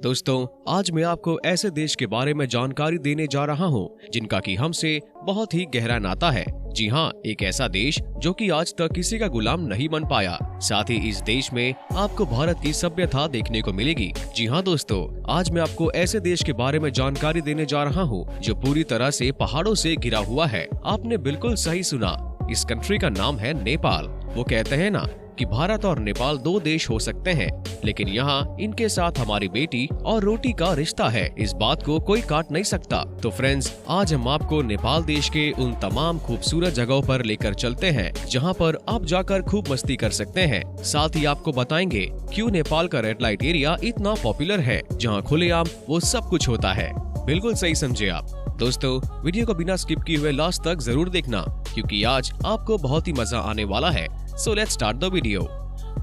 दोस्तों, आज मैं आपको ऐसे देश के बारे में जानकारी देने जा रहा हूँ जिनका कि हमसे बहुत ही गहरा नाता है। जी हाँ, एक ऐसा देश जो कि आज तक किसी का गुलाम नहीं बन पाया। साथ ही इस देश में आपको भारत की सभ्यता देखने को मिलेगी। जी हाँ दोस्तों, आज मैं आपको ऐसे देश के बारे में जानकारी देने जा रहा हूँ जो पूरी तरह से पहाड़ों से घिरा हुआ है। आपने बिल्कुल सही सुना, इस कंट्री का नाम है नेपाल। वो कहते हैं ना कि भारत और नेपाल दो देश हो सकते हैं, लेकिन यहाँ इनके साथ हमारी बेटी और रोटी का रिश्ता है। इस बात को कोई काट नहीं सकता। तो फ्रेंड्स, आज हम आपको नेपाल देश के उन तमाम खूबसूरत जगहों पर लेकर चलते हैं जहाँ पर आप जाकर खूब मस्ती कर सकते हैं। साथ ही आपको बताएंगे क्यों नेपाल का रेड लाइट एरिया इतना पॉपुलर है, जहाँ खुलेआम वो सब कुछ होता है। बिल्कुल सही समझे आप। दोस्तों, वीडियो को बिना स्किप किए हुए लास्ट तक जरूर देखना, क्योंकि आज आपको बहुत ही मजा आने वाला है। So let's start the video.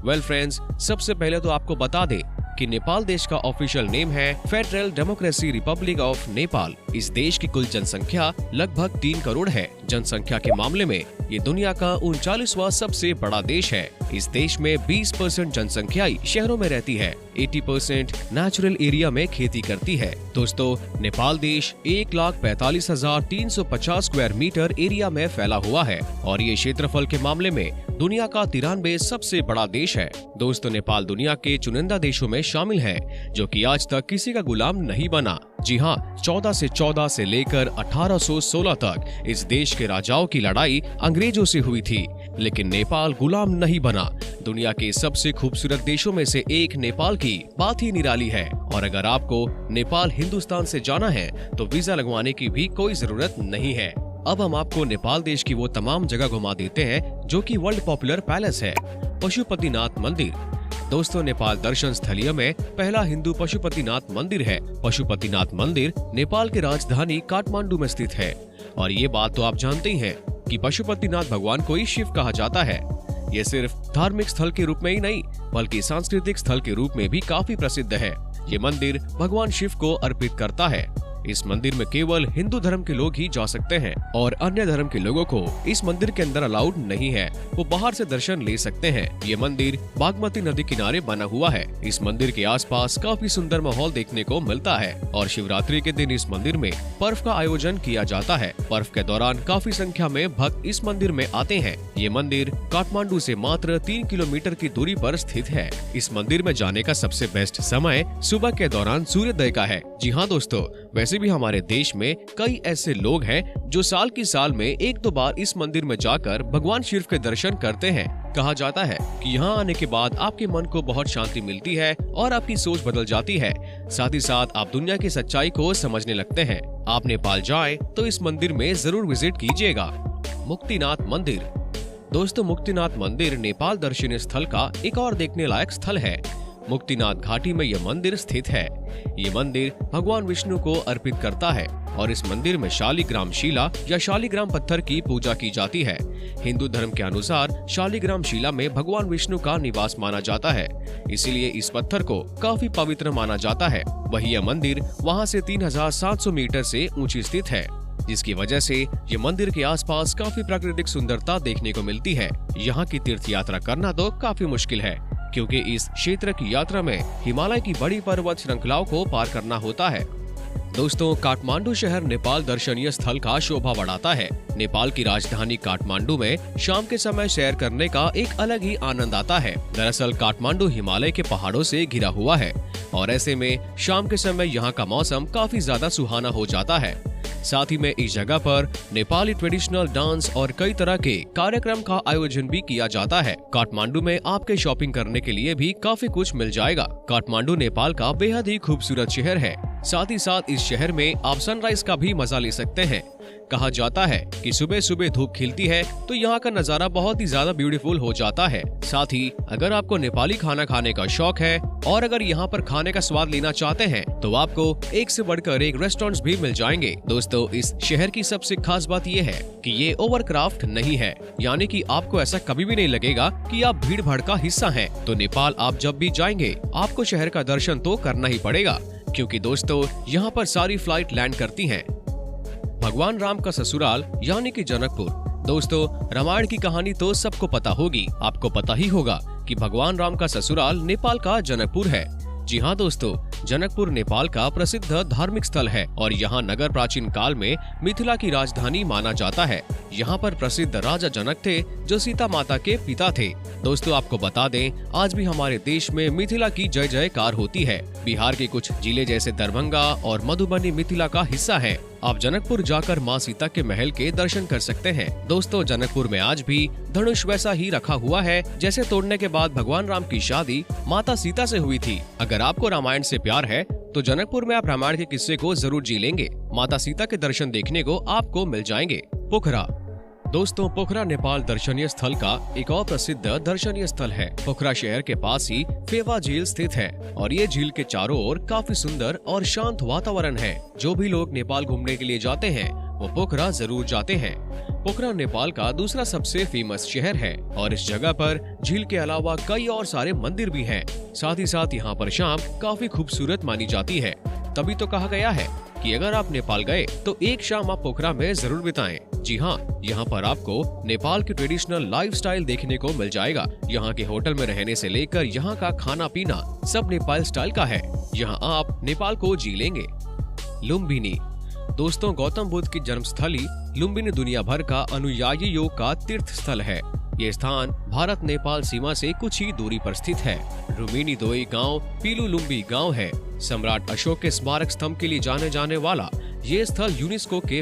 Well friends, सबसे पहले तो आपको बता दें कि नेपाल देश का ऑफिशियल नेम है federal democracy Republic of Nepal. इस देश की कुल जनसंख्या लगभग 3 करोड़ है। जनसंख्या के मामले में ये दुनिया का 39वां सबसे बड़ा देश है। इस देश में 20% जनसंख्या शहरों में रहती है, 80% नेचुरल एरिया में खेती करती है। दोस्तों, नेपाल देश 1,45,350 स्क्वायर मीटर एरिया में फैला हुआ है और ये क्षेत्रफल के मामले में दुनिया का 93 सबसे बड़ा देश है। दोस्तों, नेपाल दुनिया के चुनिंदा देशों में शामिल है जो कि आज तक किसी का गुलाम नहीं बना। जी हाँ, 1414 से लेकर 1816 तक इस देश के राजाओं की लड़ाई अंग्रेजों से हुई थी, लेकिन नेपाल गुलाम नहीं बना। दुनिया के सबसे खूबसूरत देशों में से एक नेपाल की बात ही निराली है। और अगर आपको नेपाल हिंदुस्तान से जाना है तो वीजा लगवाने की भी कोई जरूरत नहीं है। अब हम आपको नेपाल देश की वो तमाम जगह घुमा देते हैं जो कि वर्ल्ड पॉपुलर पैलेस है, पशुपतिनाथ मंदिर। दोस्तों, नेपाल दर्शन स्थलीय में पहला हिंदू पशुपतिनाथ मंदिर है। पशुपतिनाथ मंदिर नेपाल की राजधानी काठमांडू में स्थित है। और ये बात तो आप जानते ही हैं कि पशुपतिनाथ भगवान को ही शिव कहा जाता है। ये सिर्फ धार्मिक स्थल के रूप में ही नहीं, बल्कि सांस्कृतिक स्थल के रूप में भी काफी प्रसिद्ध है। ये मंदिर भगवान शिव को अर्पित करता है। इस मंदिर में केवल हिंदू धर्म के लोग ही जा सकते हैं और अन्य धर्म के लोगों को इस मंदिर के अंदर अलाउड नहीं है। वो बाहर से दर्शन ले सकते हैं। ये मंदिर बागमती नदी किनारे बना हुआ है। इस मंदिर के आसपास काफी सुंदर माहौल देखने को मिलता है और शिवरात्रि के दिन इस मंदिर में पर्व का आयोजन किया जाता है। पर्व के दौरान काफी संख्या में भक्त इस मंदिर में आते हैं। ये मंदिर काठमांडू से मात्र 3 किलोमीटर की दूरी पर स्थित है। इस मंदिर में जाने का सबसे बेस्ट समय सुबह के दौरान सूर्योदय का है। जी हाँ दोस्तों, वैसे भी हमारे देश में कई ऐसे लोग हैं जो साल की साल में 1-2 बार इस मंदिर में जाकर भगवान शिव के दर्शन करते हैं। कहा जाता है कि यहाँ आने के बाद आपके मन को बहुत शांति मिलती है और आपकी सोच बदल जाती है। साथ ही साथ आप दुनिया की सच्चाई को समझने लगते हैं। आप नेपाल जाएं तो इस मंदिर में जरूर विजिट कीजिएगा। मुक्तिनाथ मंदिर। दोस्तों, मुक्तिनाथ मंदिर नेपाल दर्शनीय स्थल का एक और देखने लायक स्थल है। मुक्तिनाथ घाटी में यह मंदिर स्थित है। ये मंदिर भगवान विष्णु को अर्पित करता है और इस मंदिर में शालिग्राम शिला या शालिग्राम पत्थर की पूजा की जाती है। हिंदू धर्म के अनुसार शालिग्राम शिला में भगवान विष्णु का निवास माना जाता है, इसीलिए इस पत्थर को काफी पवित्र माना जाता है। वही यह मंदिर वहाँ से 3700 मीटर से ऊंची स्थित है, जिसकी वजह से ये मंदिर के आसपास काफी प्राकृतिक सुंदरता देखने को मिलती है। यहाँ की तीर्थ यात्रा करना तो काफी मुश्किल है, क्योंकि इस क्षेत्र की यात्रा में हिमालय की बड़ी पर्वत श्रृंखलाओं को पार करना होता है। दोस्तों, काठमांडू शहर नेपाल दर्शनीय स्थल का शोभा बढ़ाता है। नेपाल की राजधानी काठमांडू में शाम के समय सैर करने का एक अलग ही आनंद आता है। दरअसल काठमांडू हिमालय के पहाड़ों से घिरा हुआ है और ऐसे में शाम के समय यहाँ का मौसम काफी ज्यादा सुहाना हो जाता है। साथ ही में इस जगह पर नेपाली ट्रेडिशनल डांस और कई तरह के कार्यक्रम का आयोजन भी किया जाता है। काठमांडू में आपके शॉपिंग करने के लिए भी काफी कुछ मिल जाएगा। काठमांडू नेपाल का बेहद ही खूबसूरत शहर है। साथ ही साथ इस शहर में आप सनराइज का भी मजा ले सकते हैं। कहा जाता है कि सुबह सुबह धूप खिलती है तो यहाँ का नजारा बहुत ही ज्यादा ब्यूटीफुल हो जाता है। साथ ही अगर आपको नेपाली खाना खाने का शौक है और अगर यहाँ पर खाने का स्वाद लेना चाहते हैं तो आपको एक से बढ़कर एक रेस्टोरेंट्स भी मिल जाएंगे। दोस्तों, इस शहर की सबसे खास बात ये है कि ये ओवरक्राफ्ट नहीं है, यानी कि आपको ऐसा कभी भी नहीं लगेगा कि आप भीड़ भाड़ का हिस्सा हैं। तो नेपाल आप जब भी जाएंगे आपको शहर का दर्शन तो करना ही पड़ेगा, क्योंकि दोस्तों यहाँ पर सारी फ्लाइट लैंड करती हैं। भगवान राम का ससुराल यानी कि जनकपुर। दोस्तों, रामायण की कहानी तो सबको पता होगी। आपको पता ही होगा कि भगवान राम का ससुराल नेपाल का जनकपुर है। जी हाँ दोस्तों, जनकपुर नेपाल का प्रसिद्ध धार्मिक स्थल है और यहाँ नगर प्राचीन काल में मिथिला की राजधानी माना जाता है। यहाँ पर प्रसिद्ध राजा जनक थे जो सीता माता के पिता थे। दोस्तों आपको बता दें, आज भी हमारे देश में मिथिला की जय जयकार होती है। बिहार के कुछ जिले जैसे दरभंगा और मधुबनी मिथिला का हिस्सा है। आप जनकपुर जाकर माँ सीता के महल के दर्शन कर सकते हैं। दोस्तों जनकपुर में आज भी धनुष वैसा ही रखा हुआ है जैसे तोड़ने के बाद भगवान राम की शादी माता सीता से हुई थी। अगर आपको रामायण से प्यार है तो जनकपुर में आप रामायण के किस्से को जरूर जी लेंगे। माता सीता के दर्शन देखने को आपको मिल जाएंगे। पोखरा। दोस्तों पोखरा नेपाल दर्शनीय स्थल का एक और प्रसिद्ध दर्शनीय स्थल है। पोखरा शहर के पास ही फेवा झील स्थित है और ये झील के चारों ओर काफी सुंदर और शांत वातावरण है। जो भी लोग नेपाल घूमने के लिए जाते हैं वो पोखरा जरूर जाते हैं। पोखरा नेपाल का दूसरा सबसे फेमस शहर है और इस जगह पर झील के अलावा कई और सारे मंदिर भी हैं। साथ ही साथ यहाँ पर शाम काफी खूबसूरत मानी जाती है। तभी तो कहा गया है कि अगर आप नेपाल गए तो एक शाम आप पोखरा में जरूर बिताएं। जी हाँ, यहाँ पर आपको नेपाल की ट्रेडिशनल लाइफस्टाइल देखने को मिल जाएगा। यहाँ के होटल में रहने से लेकर यहाँ का खाना पीना सब नेपाल स्टाइल का है। यहाँ आप नेपाल को जी लेंगे। लुम्बिनी। दोस्तों गौतम बुद्ध की जन्मस्थली लुम्बिनी दुनिया भर का अनुयायी योग का तीर्थ स्थल है। ये स्थान भारत नेपाल सीमा से कुछ ही दूरी पर स्थित है। रुमिनी दोई गांव पीलू लुम्बी गांव है। सम्राट अशोक के स्मारक स्तंभ के लिए जाने जाने वाला ये स्थल यूनेस्को के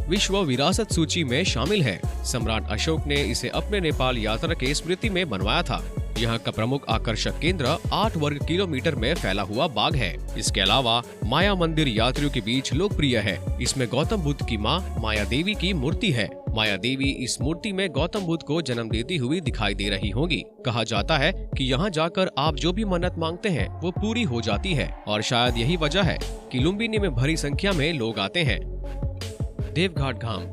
विश्व विरासत सूची में शामिल है। सम्राट अशोक ने इसे अपने नेपाल यात्रा के स्मृति में बनवाया था। यहाँ का प्रमुख आकर्षक केंद्र 8 वर्ग किलोमीटर में फैला हुआ बाग है। इसके अलावा माया मंदिर यात्रियों के बीच लोकप्रिय है। इसमें गौतम बुद्ध की माँ माया देवी की मूर्ति है। माया देवी इस मूर्ति में गौतम बुद्ध को जन्म देती हुई दिखाई दे रही होगी। कहा जाता है कि यहाँ जाकर आप जो भी मन्नत मांगते हैं वो पूरी हो जाती है और शायद यही वजह है कि लुम्बिनी में भारी संख्या में लोग आते हैं। देवघाट धाम।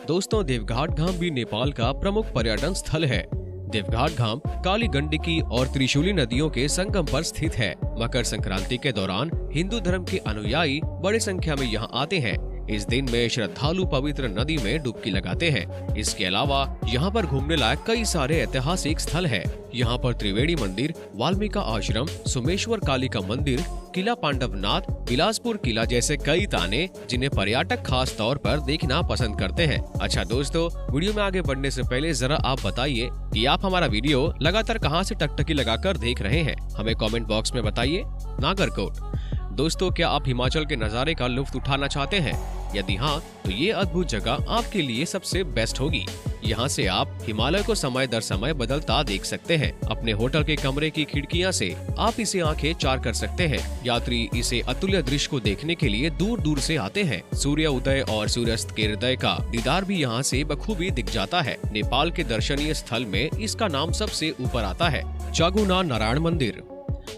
दोस्तों देवघाट धाम भी नेपाल का प्रमुख पर्यटन स्थल है। देवघाट धाम काली गंडकी और त्रिशूली नदियों के संगम पर स्थित है। मकर संक्रांति के दौरान हिंदू धर्म के अनुयायी बड़ी संख्या में यहाँ आते हैं। इस दिन में श्रद्धालु पवित्र नदी में डुबकी लगाते हैं। इसके अलावा यहाँ पर घूमने लायक कई सारे ऐतिहासिक स्थल हैं। यहाँ पर त्रिवेणी मंदिर, वाल्मीकि आश्रम, सोमेश्वर काली का मंदिर, किला पांडवनाथ, बिलासपुर किला जैसे कई ताने जिन्हें पर्यटक खास तौर पर देखना पसंद करते हैं। अच्छा दोस्तों, वीडियो में आगे बढ़ने से पहले जरा आप बताइए कि आप हमारा वीडियो लगातार कहां से टकटकी लगाकर देख रहे हैं, हमें कमेंट बॉक्स में बताइए। नागरकोट। दोस्तों क्या आप हिमाचल के नज़ारे का लुत्फ उठाना चाहते हैं? यदि हाँ तो ये अद्भुत जगह आपके लिए सबसे बेस्ट होगी। यहाँ से आप हिमालय को समय दर समय बदलता देख सकते हैं। अपने होटल के कमरे की खिड़कियाँ से आप इसे आंखें चार कर सकते हैं। यात्री इसे अतुल्य दृश्य को देखने के लिए दूर दूर से आते हैं। सूर्य उदय और सूर्यास्त के हृदय का दीदार भी यहाँ से बखूबी दिख जाता है। नेपाल के दर्शनीय स्थल में इसका नाम सबसे ऊपर आता है। चागुना नारायण मंदिर।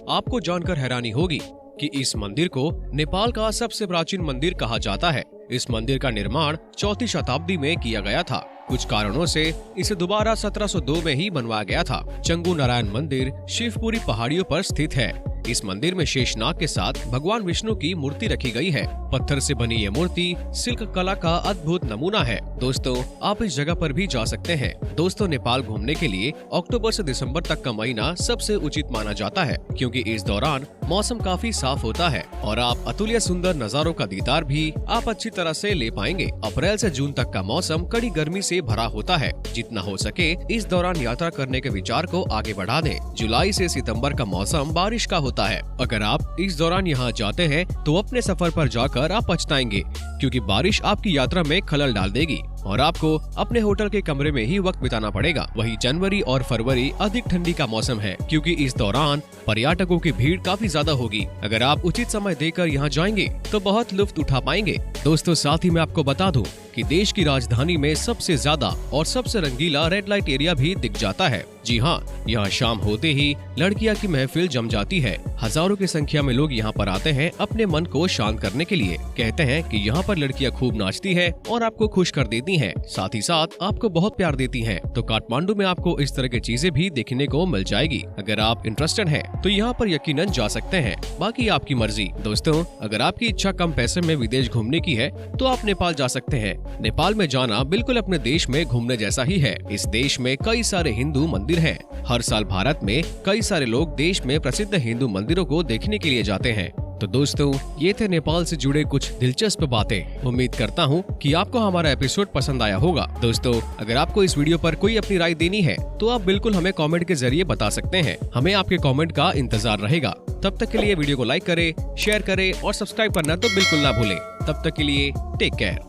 आपको जानकर हैरानी होगी कि इस मंदिर को नेपाल का सबसे प्राचीन मंदिर कहा जाता है। इस मंदिर का निर्माण 4वीं शताब्दी में किया गया था। कुछ कारणों से इसे दोबारा 1702 में ही बनवाया गया था। चंगू नारायण मंदिर शिवपुरी पहाड़ियों पर स्थित है। इस मंदिर में शेषनाग के साथ भगवान विष्णु की मूर्ति रखी गई है। पत्थर से बनी ये मूर्ति शिल्प कला का अद्भुत नमूना है। दोस्तों आप इस जगह पर भी जा सकते हैं। दोस्तों नेपाल घूमने के लिए अक्टूबर से दिसंबर तक का महीना सबसे उचित माना जाता है, क्योंकि इस दौरान मौसम काफी साफ होता है और आप अतुल्य सुंदर नजारों का दीदार भी आप अच्छी तरह से ले पाएंगे। अप्रैल से जून तक का मौसम कड़ी गर्मी से भरा होता है। जितना हो सके इस दौरान यात्रा करने के विचार को आगे बढ़ा दें। जुलाई से सितंबर का मौसम बारिश का होता है। अगर आप इस दौरान यहाँ जाते हैं तो अपने सफर पर जाकर आप पछताएंगे, क्योंकि बारिश आपकी यात्रा में खलल डाल देगी और आपको अपने होटल के कमरे में ही वक्त बिताना पड़ेगा। वही जनवरी और फरवरी अधिक ठंडी का मौसम है, क्योंकि इस दौरान पर्यटकों की भीड़ काफी ज्यादा होगी। अगर आप उचित समय देकर यहाँ जाएंगे तो बहुत लुत्फ उठा पाएंगे। दोस्तों साथ ही मैं आपको बता दूं कि देश की राजधानी में सबसे ज्यादा और सबसे रंगीला रेड लाइट एरिया भी दिख जाता है। जी हाँ, यहाँ शाम होते ही लड़कियाँ की महफिल जम जाती है। हजारों की संख्या में लोग यहाँ पर आते हैं अपने मन को शांत करने के लिए। कहते हैं कि यहाँ पर लड़कियाँ खूब नाचती है और आपको खुश कर देती हैं, साथ ही साथ आपको बहुत प्यार देती हैं। तो काठमांडू में आपको इस तरह की चीजें भी देखने को मिल जाएगी। अगर आप इंटरेस्टेड हैं तो यहाँ पर यकीनन जा सकते हैं, बाकी आपकी मर्जी। दोस्तों, अगर आपकी इच्छा कम पैसे में विदेश घूमने की है तो आप नेपाल जा सकते हैं। नेपाल में जाना बिल्कुल अपने देश में घूमने जैसा ही है। इस देश में कई सारे हिंदू मंदिर हैं। हर साल भारत में कई सारे लोग देश में प्रसिद्ध हिंदू मंदिरों को देखने के लिए जाते हैं। तो दोस्तों, ये थे नेपाल से जुड़े कुछ दिलचस्प बातें। उम्मीद करता हूँ कि आपको हमारा एपिसोड पसंद आया होगा। दोस्तों, अगर आपको इस वीडियो पर कोई अपनी राय देनी है तो आप बिल्कुल हमें कमेंट के जरिए बता सकते हैं। हमें आपके कमेंट का इंतजार रहेगा। तब तक के लिए वीडियो को लाइक करें, शेयर करें और सब्सक्राइब करना तो बिल्कुल ना भूलें। तब तक के लिए टेक केयर।